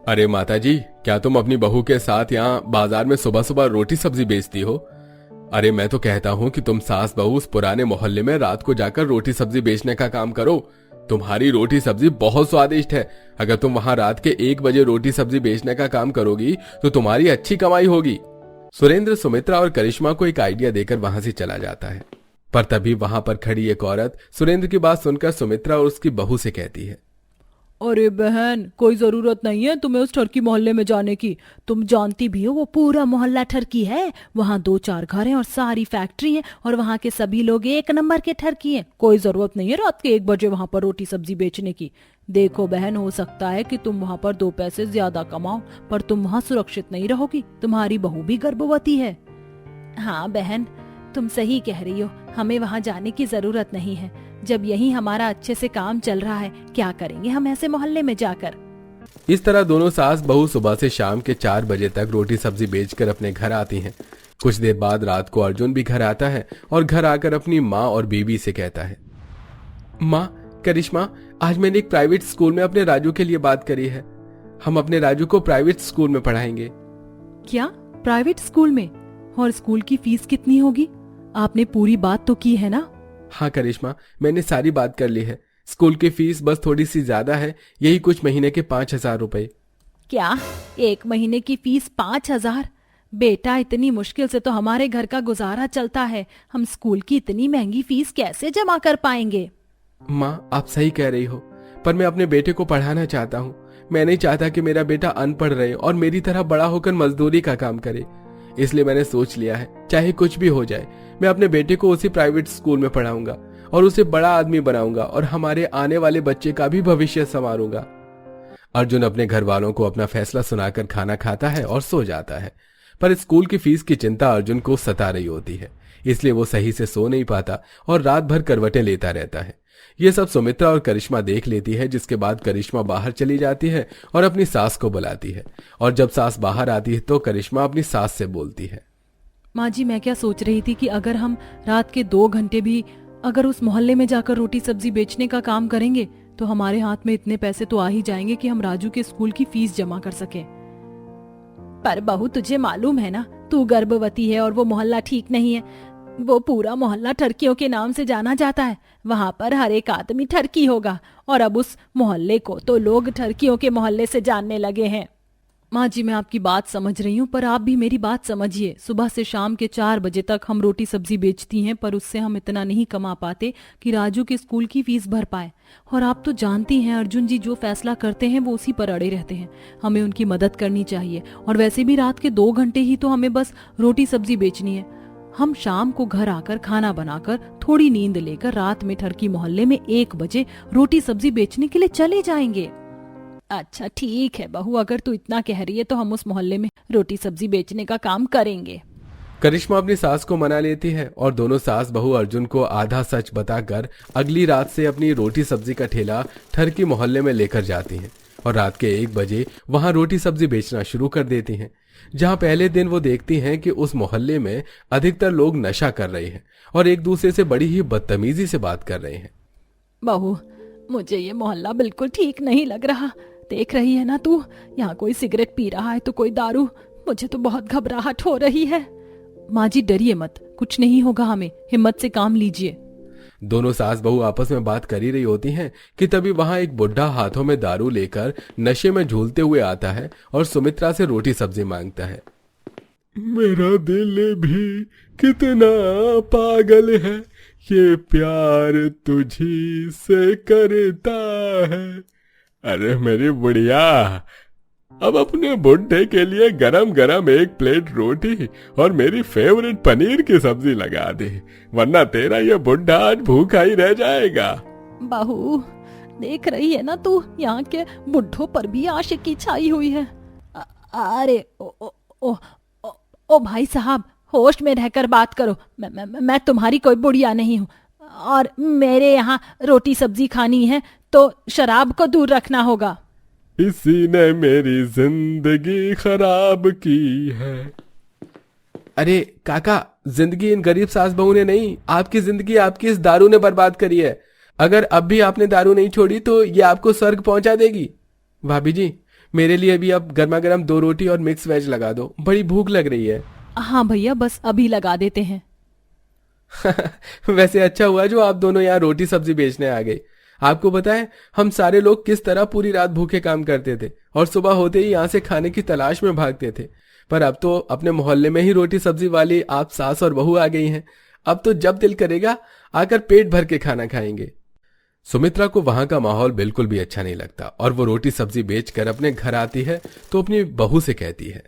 अरे माता जी, क्या तुम अपनी बहू के साथ यहाँ बाजार में सुबह सुबह रोटी सब्जी बेचती हो? अरे मैं तो कहता हूँ कि तुम सास बहू उस पुराने मोहल्ले में रात को जाकर रोटी सब्जी बेचने का काम करो। तुम्हारी रोटी सब्जी बहुत स्वादिष्ट है। अगर तुम वहां रात के 1 बजे रोटी सब्जी बेचने का काम करोगी तो तुम्हारी अच्छी कमाई होगी। सुरेंद्र सुमित्रा और करिश्मा को एक आइडिया देकर वहां से चला जाता है, पर तभी वहां पर खड़ी एक औरत सुरेंद्र की बात सुनकर सुमित्रा और उसकी बहू से कहती है, अरे बहन, कोई जरूरत नहीं है तुम्हें उस ठरकी मोहल्ले में जाने की। तुम जानती भी हो वो पूरा मोहल्ला ठरकी है। वहाँ 2-4 घर हैं और सारी फैक्ट्री है और वहाँ के सभी लोग एक नंबर के ठरकी हैं। कोई जरूरत नहीं है रात के 1 बजे वहाँ पर रोटी सब्जी बेचने की। देखो बहन, हो सकता है कि तुम वहाँ पर 2 पैसे ज्यादा कमाओ, पर तुम वहाँ सुरक्षित नहीं रहोगी। तुम्हारी बहू भी गर्भवती है। हाँ बहन, तुम सही कह रही हो, हमें वहाँ जाने की जरूरत नहीं है। जब यही हमारा अच्छे से काम चल रहा है, क्या करेंगे हम ऐसे मोहल्ले में जाकर। इस तरह दोनों सास बहू सुबह से शाम के 4 बजे तक रोटी सब्जी बेचकर अपने घर आती हैं। कुछ देर बाद रात को अर्जुन भी घर आता है और घर आकर अपनी माँ और बीबी से कहता है, माँ, करिश्मा, आज मैंने एक प्राइवेट स्कूल में अपने राजू के लिए बात करी है। हम अपने राजू को प्राइवेट स्कूल में पढ़ाएंगे। क्या? प्राइवेट स्कूल में? और स्कूल की फीस कितनी होगी? आपने पूरी बात तो की है ना? हाँ करिश्मा, मैंने सारी बात कर ली है। स्कूल की फीस बस थोड़ी सी ज्यादा है, यही कुछ महीने के 5,000 रुपए। क्या? 1 महीने की फीस 5,000? बेटा, इतनी मुश्किल से तो हमारे घर का गुजारा चलता है। हम स्कूल की इतनी महंगी फीस कैसे जमा कर पाएंगे? माँ, आप सही कह रही हो, पर मैं अपने बेटे को पढ़ाना चाहता हूँ। मैं नहीं चाहता कि मेरा बेटा अनपढ़ रहे और मेरी तरह बड़ा होकर मजदूरी का काम करे। इसलिए मैंने सोच लिया है, चाहे कुछ भी हो जाए, मैं अपने बेटे को उसी प्राइवेट स्कूल में पढ़ाऊंगा और उसे बड़ा आदमी बनाऊंगा और हमारे आने वाले बच्चे का भी भविष्य संवारूंगा। अर्जुन अपने घर वालों को अपना फैसला सुनाकर खाना खाता है और सो जाता है, पर स्कूल की फीस की चिंता अर्जुन को सता रही होती है, इसलिए वो सही से सो नहीं पाता और रात भर करवटें लेता रहता है। ये सब सुमित्रा और करिश्मा देख लेती है, जिसके बाद करिश्मा बाहर चली जाती है और अपनी सास को बुलाती है। और जब सास बाहर आती है तो करिश्मा अपनी सास से बोलती है, माँ जी, मैं क्या सोच रही थी कि अगर हम रात के 2 घंटे भी अगर उस मोहल्ले में जाकर रोटी सब्जी बेचने का काम करेंगे तो हमारे हाथ में इतने पैसे तो आ ही जाएंगे कि हम राजू के स्कूल की फीस जमा कर सके। पर बहू, तुझे मालूम है ना, तू गर्भवती है और वो मोहल्ला ठीक नहीं है। वो पूरा मोहल्ला ठरकियों के नाम से जाना जाता है। वहां पर हर एक आदमी ठरकी होगा और अब उस मोहल्ले को तो लोग ठरकियों के मोहल्ले से जानने लगे हैं। माँ जी, मैं आपकी बात समझ रही हूँ, पर आप भी मेरी बात समझिए। सुबह से शाम के 4 बजे तक हम रोटी सब्जी बेचती हैं, पर उससे हम इतना नहीं कमा पाते कि राजू के स्कूल की फीस भर पाए। और आप तो जानती हैं, अर्जुन जी जो फैसला करते हैं वो उसी पर अड़े रहते हैं। हमें उनकी मदद करनी चाहिए। और वैसे भी रात के 2 घंटे ही तो हमें बस रोटी सब्जी बेचनी है। हम शाम को घर आकर खाना बनाकर थोड़ी नींद लेकर रात में ठरकी मोहल्ले में 1 बजे रोटी सब्जी बेचने के लिए चले जाएंगे। अच्छा ठीक है बहू, अगर तू इतना कह रही है तो हम उस मोहल्ले में रोटी सब्जी बेचने का काम करेंगे। करिश्मा अपनी सास को मना लेती है और दोनों सास बहू अर्जुन को आधा सच बताकर अगली रात से अपनी रोटी सब्जी का ठेला ठरकी मोहल्ले में लेकर जाती हैं और रात के 1 बजे वहां रोटी सब्जी बेचना शुरू कर देती हैं। जहां पहले दिन वो देखती हैं कि उस मोहल्ले में अधिकतर लोग नशा कर रहे हैं और एक दूसरे से बड़ी ही बदतमीजी से बात कर रहे हैं। बहू, मुझे ये मोहल्ला बिल्कुल ठीक नहीं लग रहा। देख रही है ना तू, यहाँ कोई सिगरेट पी रहा है तो कोई दारू। मुझे तो बहुत घबराहट हो रही है। माँ जी, डरिए मत, कुछ नहीं होगा हमें। हिम्मत से काम लीजिए। दोनों सास बहू आपस में बात कर ही रही होती हैं कि तभी वहां एक बुढ़ा हाथों में दारू लेकर नशे में झूलते हुए आता है और सुमित्रा से रोटी सब्जी मांगता है। मेरा दिल भी कितना पागल है, ये प्यार तुझी से करता है। अरे मेरी बुढ़िया, अब अपने बुढ़े के लिए गरम गरम 1 प्लेट रोटी और मेरी फेवरेट पनीर की सब्जी लगा दे, वरना तेरा ये बुढ़ा आज भूखा ही रह जाएगा। बहू, देख रही है ना तू, यहाँ के बुढ़ों पर भी आशिकी छाई हुई है। अरे ओ भाई साहब, होश में रहकर बात करो। मैं तुम्हारी कोई बुढ़िया नहीं हूँ और मेरे यहाँ रोटी सब्जी खानी है तो शराब को दूर रखना होगा। इसी ने मेरी जिंदगी खराब की है। अरे काका, जिंदगी इन गरीब सास बहू ने नहीं, आपकी जिंदगी आपकी इस दारू ने बर्बाद करी है। अगर अब भी आपने दारू नहीं छोड़ी तो ये आपको स्वर्ग पहुंचा देगी। भाभी जी, मेरे लिए भी अब गर्मा गर्म 2 रोटी और मिक्स वेज लगा दो, बड़ी भूख लग रही है। हाँ भैया, बस अभी लगा देते हैं। वैसे अच्छा हुआ जो आप दोनों यहाँ रोटी सब्जी बेचने आ गए। आपको पता है हम सारे लोग किस तरह पूरी रात भूखे काम करते थे और सुबह होते ही यहाँ से खाने की तलाश में भागते थे। पर अब तो अपने मोहल्ले में ही रोटी सब्जी वाली आप सास और बहू आ गई हैं। अब तो जब दिल करेगा आकर पेट भर के खाना खाएंगे। सुमित्रा को वहां का माहौल बिल्कुल भी अच्छा नहीं लगता और वो रोटी सब्जी बेचकर अपने घर आती है तो अपनी बहू से कहती है,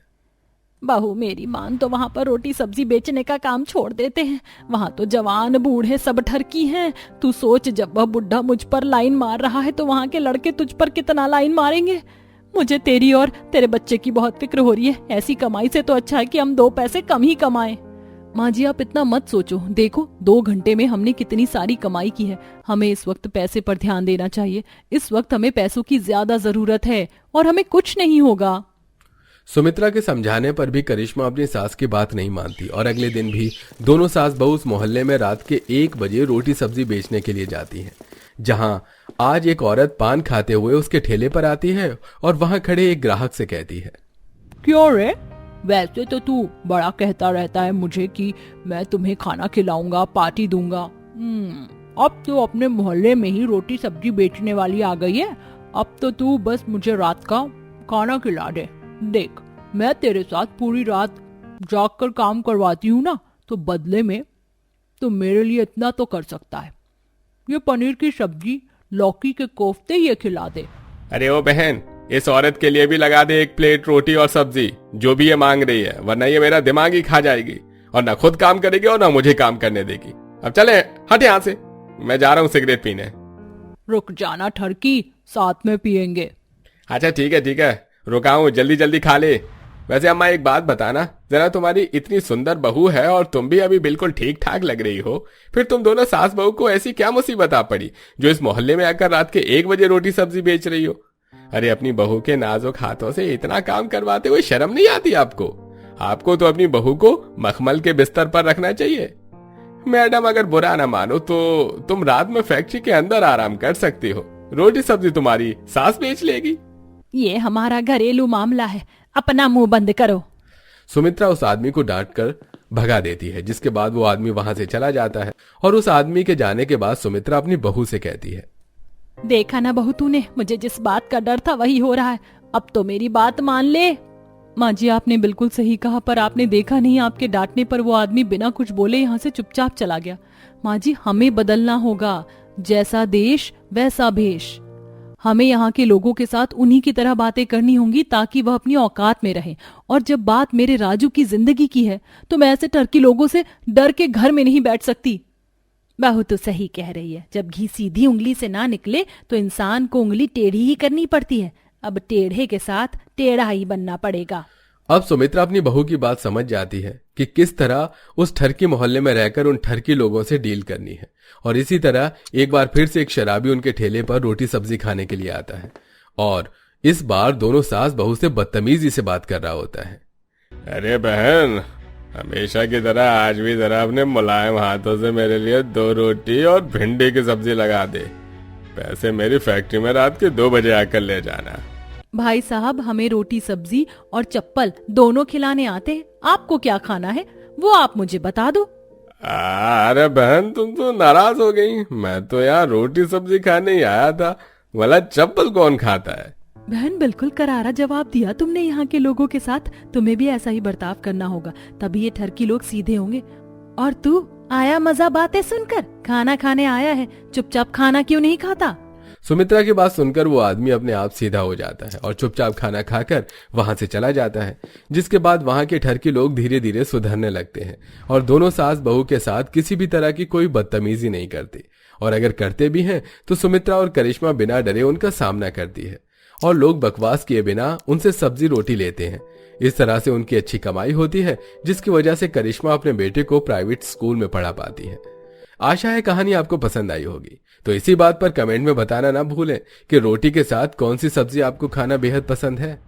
बहू मेरी मान तो वहाँ पर रोटी सब्जी बेचने का काम छोड़ देते हैं। वहाँ तो जवान बूढ़े सब ठरकी हैं। तू सोच, जब वह बुढ़ा मुझ पर लाइन मार रहा है तो वहाँ के लड़के तुझ पर कितना लाइन मारेंगे। मुझे तेरी और तेरे बच्चे की बहुत फिक्र हो रही है। ऐसी कमाई से तो अच्छा है कि हम 2 पैसे कम ही कमाएं। माँ जी आप इतना मत सोचो, देखो 2 घंटे में हमने कितनी सारी कमाई की है। हमें इस वक्त पैसे पर ध्यान देना चाहिए। इस वक्त हमें पैसों की ज्यादा जरूरत है और हमें कुछ नहीं होगा। सुमित्रा के समझाने पर भी करिश्मा अपनी सास की बात नहीं मानती और अगले दिन भी दोनों सास बहू उस मोहल्ले में रात के 1 बजे रोटी सब्जी बेचने के लिए जाती हैं, जहां आज एक औरत पान खाते हुए उसके ठेले पर आती है और वहां खड़े एक ग्राहक से कहती है, क्यों रे, वैसे तो तू बड़ा कहता रहता है मुझे कि मैं तुम्हें खाना खिलाऊंगा, पार्टी दूंगा। अब तो अपने मोहल्ले में ही रोटी सब्जी बेचने वाली आ गई है। अब तो तू बस मुझे रात का खाना खिला दे। देख, मैं तेरे साथ पूरी रात जाग कर काम करवाती हूँ ना, तो बदले में तो मेरे लिए इतना तो कर सकता है, ये पनीर की सब्जी, लौकी के कोफ्ते ये खिला दे। अरे ओ बहन, इस औरत के लिए भी लगा दे 1 प्लेट रोटी और सब्जी, जो भी ये मांग रही है, वरना ये मेरा दिमाग ही खा जाएगी और ना खुद काम करेगी और ना मुझे काम करने देगी। अब चले, हट यहाँ से, मैं जा रहा हूँ सिगरेट पीने। रुक जाना ठरकी, साथ में पियेंगे। अच्छा ठीक है, रुका हूँ, जल्दी जल्दी खा ले। वैसे अम्मा एक बात बताना, जरा तुम्हारी इतनी सुंदर बहू है और तुम भी अभी बिल्कुल ठीक ठाक लग रही हो, फिर तुम दोनों सास बहू को ऐसी क्या मुसीबत आ पड़ी जो इस मोहल्ले में आकर रात के 1 बजे रोटी सब्जी बेच रही हो? अरे अपनी बहू के नाजुक हाथों से इतना काम करवाते हुए शर्म नहीं आती आपको? आपको तो अपनी बहू को मखमल के बिस्तर पर रखना चाहिए। मैडम अगर बुरा ना मानो तो तुम रात में फैक्ट्री के अंदर आराम कर सकती हो, रोटी सब्जी तुम्हारी सास बेच लेगी। ये हमारा घरेलू मामला है, अपना मुंह बंद करो। सुमित्रा उस आदमी को डांट कर भगा देती है, जिसके बाद वो आदमी वहां से चला जाता है और उस आदमी के जाने के बाद सुमित्रा अपनी बहू से कहती है, देखा ना बहू तूने, मुझे जिस बात का डर था वही हो रहा है। अब तो मेरी बात मान ले। माँ जी आपने बिल्कुल सही कहा, पर आपने देखा नहीं, आपके डांटने पर वो आदमी बिना कुछ बोले यहाँ से चुपचाप चला गया। माँ जी हमें बदलना होगा, जैसा देश वैसा भेष। हमें यहाँ के लोगों के साथ उन्हीं की तरह बातें करनी होंगी ताकि वह अपनी औकात में रहे। और जब बात मेरे राजू की जिंदगी की है तो मैं ऐसे टर्की लोगों से डर के घर में नहीं बैठ सकती। बहू तो सही कह रही है, जब घी सीधी उंगली से ना निकले तो इंसान को उंगली टेढ़ी ही करनी पड़ती है। अब टेढ़े के साथ टेढ़ा ही बनना पड़ेगा। अब सुमित्रा अपनी बहू की बात समझ जाती है कि किस तरह उस ठरकी मोहल्ले में रहकर उन ठरकी लोगों से डील करनी है। और इसी तरह एक बार फिर से एक शराबी उनके ठेले पर रोटी सब्जी खाने के लिए आता है और इस बार दोनों सास बहू से बदतमीजी से बात कर रहा होता है। अरे बहन, हमेशा की तरह आज भी जरा अपने मुलायम हाथों से मेरे लिए 2 रोटी और भिंडी की सब्जी लगा दे। पैसे मेरी फैक्ट्री में रात के 2 बजे आकर ले जाना। भाई साहब हमें रोटी सब्जी और चप्पल दोनों खिलाने आते हैं, आपको क्या खाना है वो आप मुझे बता दो। अरे बहन, तुम तो नाराज हो गई। मैं तो यहाँ रोटी सब्जी खाने ही आया था, भला चप्पल कौन खाता है? बहन बिल्कुल करारा जवाब दिया तुमने। यहाँ के लोगों के साथ तुम्हें भी ऐसा ही बर्ताव करना होगा, तभी ये ठरकी लोग सीधे होंगे। और तू आया मजा बातें सुनकर, खाना खाने आया है, चुपचाप खाना क्यों नहीं खाता? सुमित्रा की बात सुनकर वो आदमी अपने आप सीधा हो जाता है और चुपचाप खाना खाकर वहां से चला जाता है, जिसके बाद वहां के ठरकी लोग धीरे धीरे सुधरने लगते हैं और दोनों सास बहू के साथ किसी भी तरह की कोई बदतमीजी नहीं करते, और अगर करते भी हैं तो सुमित्रा और करिश्मा बिना डरे उनका सामना करती है और लोग बकवास किए बिना उनसे सब्जी रोटी लेते हैं। इस तरह से उनकी अच्छी कमाई होती है, जिसकी वजह से करिश्मा अपने बेटे को प्राइवेट स्कूल में पढ़ा पाती है। आशा है कहानी आपको पसंद आई होगी, तो इसी बात पर कमेंट में बताना ना भूलें कि रोटी के साथ कौन सी सब्जी आपको खाना बेहद पसंद है।